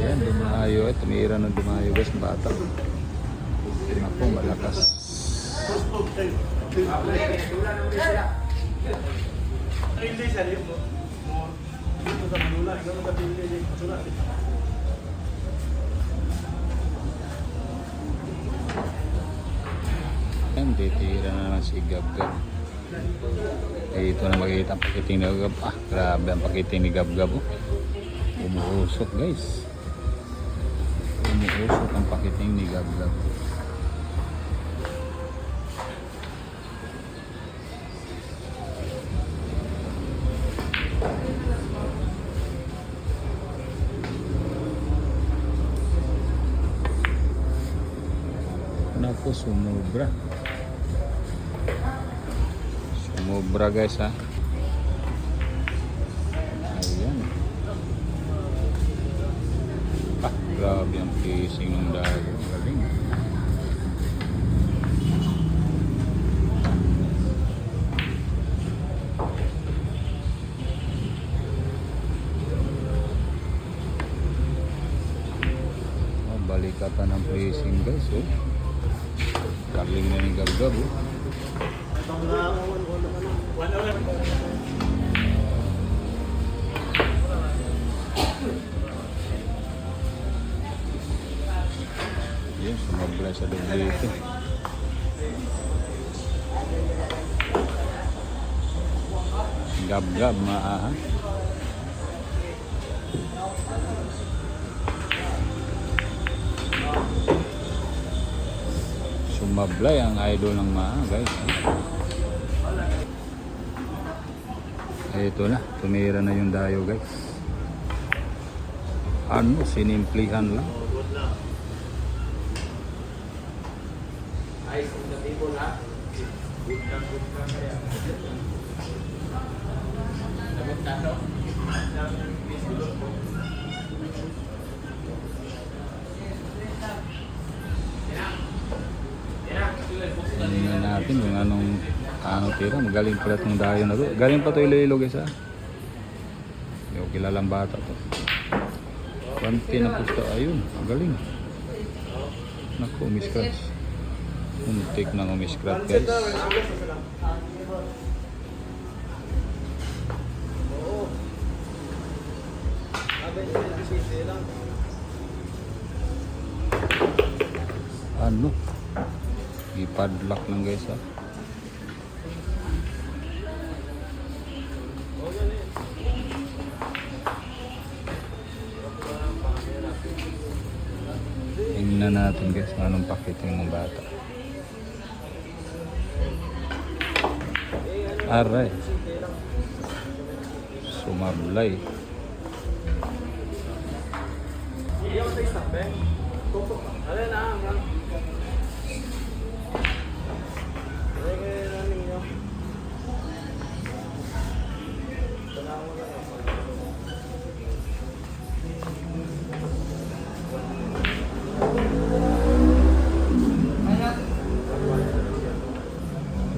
Ayan, dumayo. Tumira ng dumayo guys, ng bata. Naku, malakas. Ayan, titira na naman si Gab-Gab. Eh, ito na makikita ang pakiting ni Gab-Gab. Ah, grabe ang pakiting ni Gab-Gab. Oh. Umuusok guys. Umuusok ang pakiting ni Gab-Gab. Naku, sumobra. Sumobra guys ha. Ayan. Ah, grabe ang fishing ng dago. Galing. Oh, balikatan ng fishing guys. Oh. Galing na ni Gab-Gab. Oh. Yan, sumabla sa dito. Gab-Gab, maaha. Sumablay ang idol ng maaha guys. Ito na, tumira na yung dayo guys. Ano, sinimplihan lang. Tingnan natin kung anong tira. Magaling pala itong dayo na to. Galing pa ito Iloilo guys ha. Yung kilalang bata to. Panty na pusta. Ayun, magaling. Naku, umiscratch. Muntik na umiscratch guys. Ano? Ipadlock lang guys ha. Tingnan natin guys anong pakiting ng bata. Aray. Sumablay.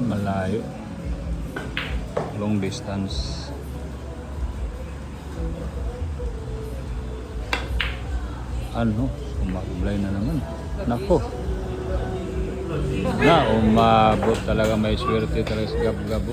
Malayo. Long distance. Ano? Sumablay na naman. Nako. Na, umabot talaga, may swerte talaga si Gab-Gab.